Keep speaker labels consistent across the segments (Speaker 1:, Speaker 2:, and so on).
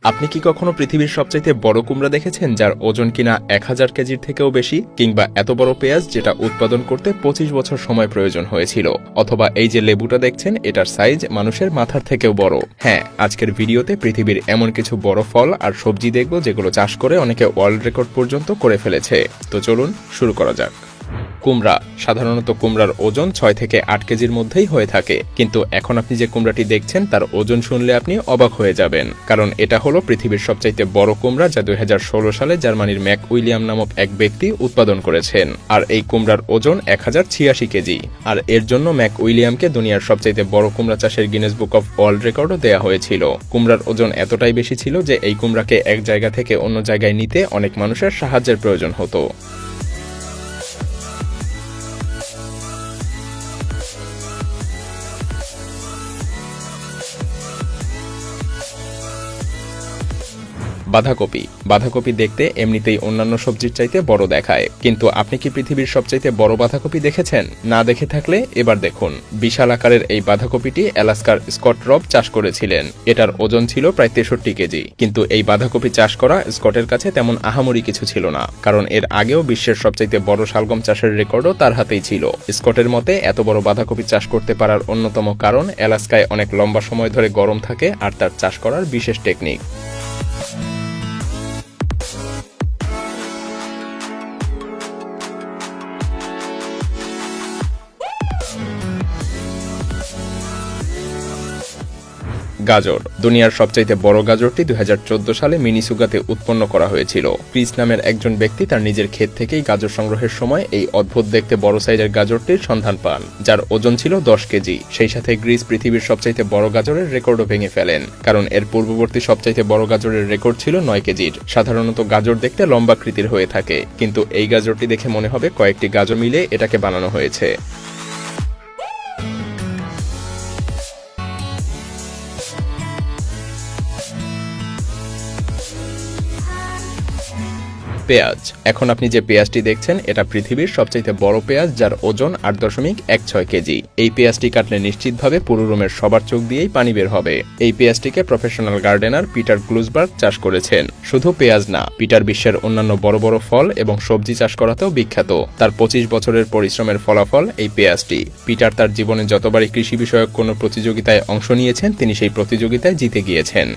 Speaker 1: আপনি কি কখনো পৃথিবীর সবচাইতে বড় কুমড়া দেখেছেন যার ওজন কিনা 1000 কেজির থেকেও বেশি, কিংবা এত বড় পেঁয়াজ যেটা উৎপাদন করতে 25 বছর সময় প্রয়োজন হয়েছিল? অথবা এই যে লেবুটা দেখছেন, এটার সাইজ মানুষের মাথার থেকেও বড়। হ্যাঁ, আজকের ভিডিওতে পৃথিবীর এমন কিছু বড় ফল আর সবজি দেখব যেগুলো চাষ করে অনেকে ওয়ার্ল্ড রেকর্ড পর্যন্ত করে ফেলেছে। তো চলুন শুরু করা যাক। কুমড়া। সাধারণত কুমড়ার ওজন 6 থেকে 8 কেজির মধ্যেই হয়ে থাকে, কিন্তু এখন আপনি যে কুমড়াটি দেখছেন তার ওজন শুনলে আপনি অবাক হয়ে যাবেন, কারণ এটা হলো পৃথিবীর সবচাইতে বড় কুমড়া, যা 2016 সালে জার্মানির ম্যাক উইলিয়াম নামক এক ব্যক্তি উৎপাদন করেছেন। আর এই কুমড়ার ওজন 1086 কেজি। আর এর জন্য ম্যাক উইলিয়ামকে দুনিয়ার সবচাইতে বড় কুমড়া চাষের গিনেস বুক অফ ওয়ার্ল্ড রেকর্ডও দেয়া হয়েছিল। কুমড়ার ওজন এতটাই বেশি ছিল যে এই কুমড়াকে এক জায়গা থেকে অন্য জায়গায় নিতে অনেক মানুষের সাহায্যের প্রয়োজন হতো। বাঁধাকপি। বাঁধাকপি দেখতে এমনিতেই অন্যান্য সবজির চাইতে বড় দেখায়, কিন্তু আপনি কি পৃথিবীর সবচাইতে বড় বাঁধাকপি দেখেছেন? না দেখে থাকলে এবার দেখুন। বিশাল আকারের এই বাঁধাকপিটি অ্যালাস্কার স্কট রব চাষ করেছিলেন। এটার ওজন ছিল প্রায় 63 কেজি। কিন্তু এই বাঁধাকপি চাষ করা স্কটের কাছে তেমন আহামরি কিছু ছিল না, কারণ এর আগেও বিশ্বের সবচাইতে বড় শালগম চাষের রেকর্ডও তার হাতেই ছিল। স্কটের মতে এত বড় বাঁধাকপি চাষ করতে পারার অন্যতম কারণ অ্যালাস্কায় অনেক লম্বা সময় ধরে গরম থাকে আর তার চাষ করার বিশেষ টেকনিক। গাজর। দুনিয়ার সবচাইতে বড় গাজরটি 2014 সালে মিনিসুগাতে উৎপন্ন করা হয়েছিল। ক্রিস নামের একজন ব্যক্তি তার নিজের ক্ষেত থেকেই গাজর সংগ্রহের সময় এই অদ্ভুত দেখতে বড় সাইজের গাজরটির সন্ধান পান, যার ওজন ছিল 10 কেজি। সেই সাথে গ্রিস পৃথিবীর সবচাইতে বড় গাজরের রেকর্ডও ভেঙে ফেলেন, কারণ এর পূর্ববর্তী সবচাইতে বড় গাজরের রেকর্ড ছিল 9 কেজির। সাধারণত গাজর দেখতে লম্বাকৃতির হয়ে থাকে, কিন্তু এই গাজরটি দেখে মনে হবে কয়েকটি গাজর মিলে এটাকে বানানো হয়েছে। পেঁয়াজ। এখন আপনি যে পেঁয়াজটি দেখছেন এটা পৃথিবীর সবচাইতে বড় পেঁয়াজ, যার ওজন 8.16 কেজি। এই পেঁয়াজটি কাটলে নিশ্চিতভাবে পুরো রুমের সবার চোখ দিয়েই পানি বের হবে। এই পেঁয়াজটিকে প্রফেশনাল গার্ডেনার পিটার গ্লুসবার্গ চাষ করেছেন। শুধু পেঁয়াজ না, পিটার বিশ্বের অন্যান্য বড় বড় ফল এবং সবজি চাষ করাতেও বিখ্যাত। তার 25 বছরের পরিশ্রমের ফলাফল এই পেঁয়াজটি। পিটার তার জীবনে যতবারই কৃষি বিষয়ক কোনো প্রতিযোগিতায় অংশ নিয়েছেন, তিনি সেই প্রতিযোগিতায় জিতে গিয়েছেন।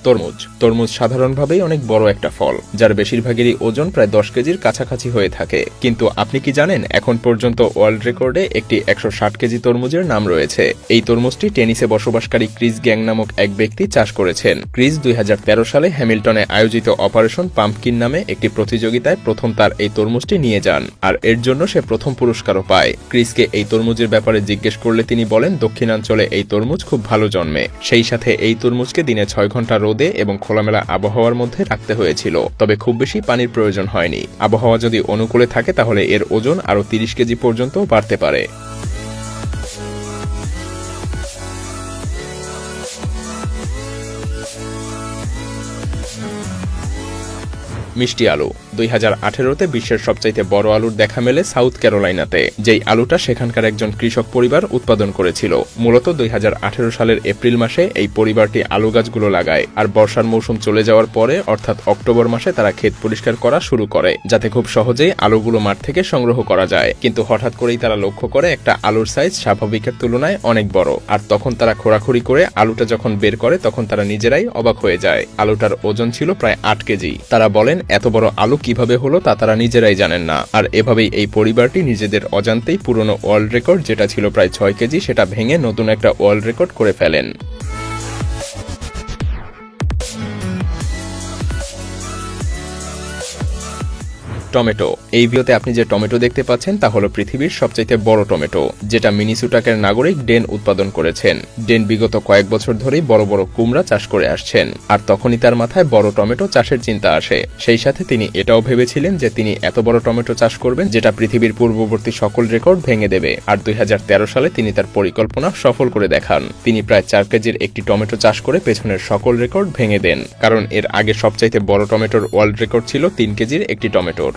Speaker 1: তরমুজ। তরমুজ সাধারণভাবেই অনেক বড় একটা ফল, যার বেশিরভাগেরই ওজন প্রায় 10 কেজির কাছাকাছি হয়ে থাকে। কিন্তু আপনি কি জানেন, এখন পর্যন্ত ওয়ার্ল্ড রেকর্ডে একটি 160 কেজি তরমুজের নাম রয়েছে। এই তরমুজটি টেনিসে বসবাসকারী ক্রিস গ্যাং নামক এক ব্যক্তি চাষ করেছেন। ক্রিস 2013 সালে হ্যামিল্টনে আয়োজিত অপারেশন পাম্পকিন নামে একটি প্রতিযোগিতায় প্রথম তার এই তরমুজটি নিয়ে যান, আর এর জন্য সে প্রথম পুরস্কারও পায়। ক্রিসকে এই তরমুজের ব্যাপারে জিজ্ঞেস করলে তিনি বলেন, দক্ষিণাঞ্চলে এই তরমুজ খুব ভালো জন্মে। সেই সাথে এই তরমুজকে দিনে 6 ঘন্টা রোদে এবং খোলামেলা আবহাওয়ার মধ্যে রাখতে হয়েছিল, তবে খুব বেশি পানির প্রয়োজন হয়নি। আবহাওয়া যদি অনুকূলে থাকে তাহলে এর ওজন আরও 30 কেজি পর্যন্ত বাড়তে পারে। মিষ্টি আলু। 2018-তে বিশ্বের সবচাইতে বড় আলুর দেখা মেলে সাউথ ক্যারোলাইনাতে, যেই আলুটা সেখানকার একজন কৃষক পরিবার উৎপাদন করেছিল। মূলত 2018 সালের এপ্রিল মাসে এই পরিবারটি আলু গাছগুলো লাগায়, আর বর্ষার মৌসুম চলে যাওয়ার পরে অর্থাৎ অক্টোবর মাসে তারা ক্ষেত পরিষ্কার করা শুরু করে, যাতে খুব সহজেই আলুগুলো মাঠ থেকে সংগ্রহ করা যায়। কিন্তু হঠাৎ করেই তারা লক্ষ্য করে একটা আলুর সাইজ স্বাভাবিকের তুলনায় অনেক বড়, আর তখন তারা খোঁড়াখুড়ি করে আলুটা যখন বের করে তখন তারা নিজেরাই অবাক হয়ে যায়। আলুটার ওজন ছিল প্রায় 8 কেজি। তারা বলেন এত বড় আলু কিভাবে হলো তা তারা নিজেরাই জানেন না। আর এভাবেই এই পরিবারটি নিজেদের অজান্তেই পুরনো ওয়ার্ল্ড রেকর্ড, যেটা ছিল প্রায় 6 কেজি, সেটা ভেঙে নতুন একটা ওয়ার্ল্ড রেকর্ড করে ফেলেন। টমেটো। এই ভিডিওতে আপনি যে টমেটো দেখতে পাচ্ছেন তা হলো পৃথিবীর সবচাইতে বড় টমেটো, যেটা মিনিসোটাকের নাগরিক ডেন উৎপাদন করেছেন। ডেন বিগত কয়েক বছর ধরেই বড় বড় কুমড়া চাষ করে আসছেন, আর তখনই তার মাথায় বড় টমেটো চাষের চিন্তা আসে। সেই সাথে তিনি এটাও ভেবেছিলেন যে তিনি এত বড় টমেটো চাষ করবেন যেটা পৃথিবীর পূর্ববর্তী সকল রেকর্ড ভেঙে দেবে। আর 2013 সালে তিনি তার পরিকল্পনা সফল করে দেখান। তিনি প্রায় 4 কেজির একটি টমেটো চাষ করে পেছনের সকল রেকর্ড ভেঙে দেন, কারণ এর আগে সবচাইতে বড় টমেটোর ওয়ার্ল্ড রেকর্ড ছিল 3 কেজির একটি টমেটোর।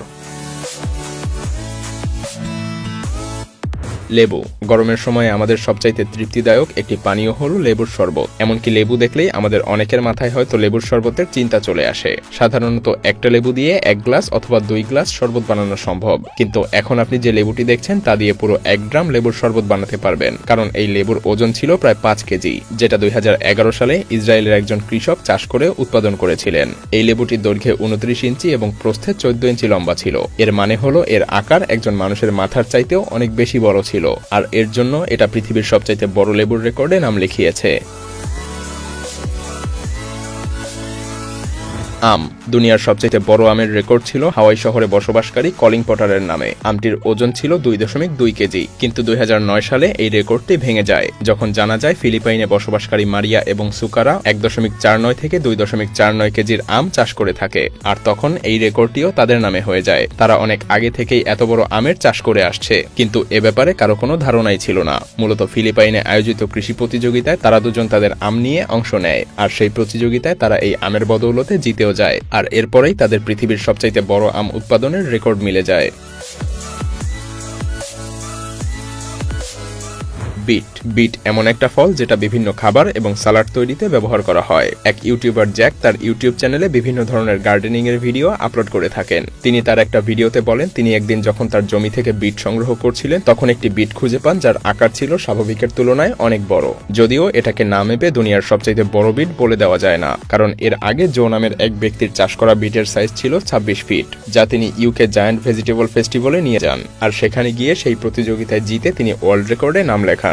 Speaker 1: লেবু। গরমের সময় আমাদের সবচাইতে তৃপ্তিদায়ক একটি পানীয় হলো লেবুর শরবত। এমনকি লেবু দেখলেই আমাদের অনেকের মাথায় হয়তো লেবুর শরবতের চিন্তা চলে আসে। সাধারণত একটা লেবু দিয়ে 1 গ্লাস অথবা 2 গ্লাস শরবত বানানো সম্ভব, কিন্তু এখন আপনি যে লেবুটি দেখছেন তা দিয়ে পুরো 1 গ্রাম লেবুর শরবত বানাতে পারবেন, কারণ এই লেবুর ওজন ছিল প্রায় 5 কেজি, যেটা 2011 সালে ইসরায়েলের একজন কৃষক চাষ করে উৎপাদন করেছিলেন। এই লেবুটির দৈর্ঘ্যে 29 ইঞ্চি এবং প্রস্থে 14 ইঞ্চি লম্বা ছিল। এর মানে হলো এর আকার একজন মানুষের মাথার চাইতেও অনেক বেশি বড় ছিল, আর এর জন্য এটা পৃথিবীর সবচাইতে বড় লেবুর রেকর্ডে নাম লিখিয়েছে। আম। দুনিয়ার সবচেয়ে বড় আমের রেকর্ড ছিল হাওয়াই শহরে বসবাসকারী কলিং পটারের নামে। আমটির ওজন ছিল 2.2 কেজি, কিন্তু 2009 সালে এই রেকর্ডটি ভেঙে যায় যখন জানা যায় ফিলিপাইনে বসবাসকারী মারিয়া এবং সুকারা 1.49 থেকে 2.49 কেজির আম চাষ করে থাকে, আর তখন এই রেকর্ডটিও তাদের নামে হয়ে যায়। তারা অনেক আগে থেকেই এত বড় আমের চাষ করে আসছে, কিন্তু এ ব্যাপারে কারো কোনো ধারণাই ছিল না। মূলত ফিলিপাইনে আয়োজিত কৃষি প্রতিযোগিতায় তারা দুজন তাদের আম নিয়ে অংশ নেয়, আর সেই প্রতিযোগিতায় তারা এই আমের বদৌলতে জিতেও যায়, আর এরপরেই তাদের পৃথিবীর সবচাইতে বড় আম উৎপাদনের রেকর্ড মিলে যায়। বিট এমন একটা ফল যেটা বিভিন্ন খাবার এবং সালাড তৈরিতে ব্যবহার করা হয়। এক ইউটিউবার জ্যাক তার ইউটিউব চ্যানেলে বিভিন্ন ধরনের গার্ডেনিং এর ভিডিও আপলোড করে থাকেন। তিনি তার একটা ভিডিওতে বলেন তিনি একদিন যখন তার জমি থেকে বিট সংগ্রহ করছিলেন তখন একটি বিট খুঁজে পান যার আকার ছিল স্বাভাবিকের তুলনায় অনেক বড়। যদিও এটাকে না মেপে দুনিয়ার সবচাইতে বড় বিট বলে দেওয়া যায় না, কারণ এর আগে জো নামের এক ব্যক্তির চাষ করা বিটের সাইজ ছিল 26 ফিট, যা তিনি ইউকে জায়ান্ট ভেজিটেবল ফেস্টিভ্যালে নিয়ে যান, আর সেখানে গিয়ে সেই প্রতিযোগিতায় জিতে তিনি ওয়ার্ল্ড রেকর্ডে নাম লেখান।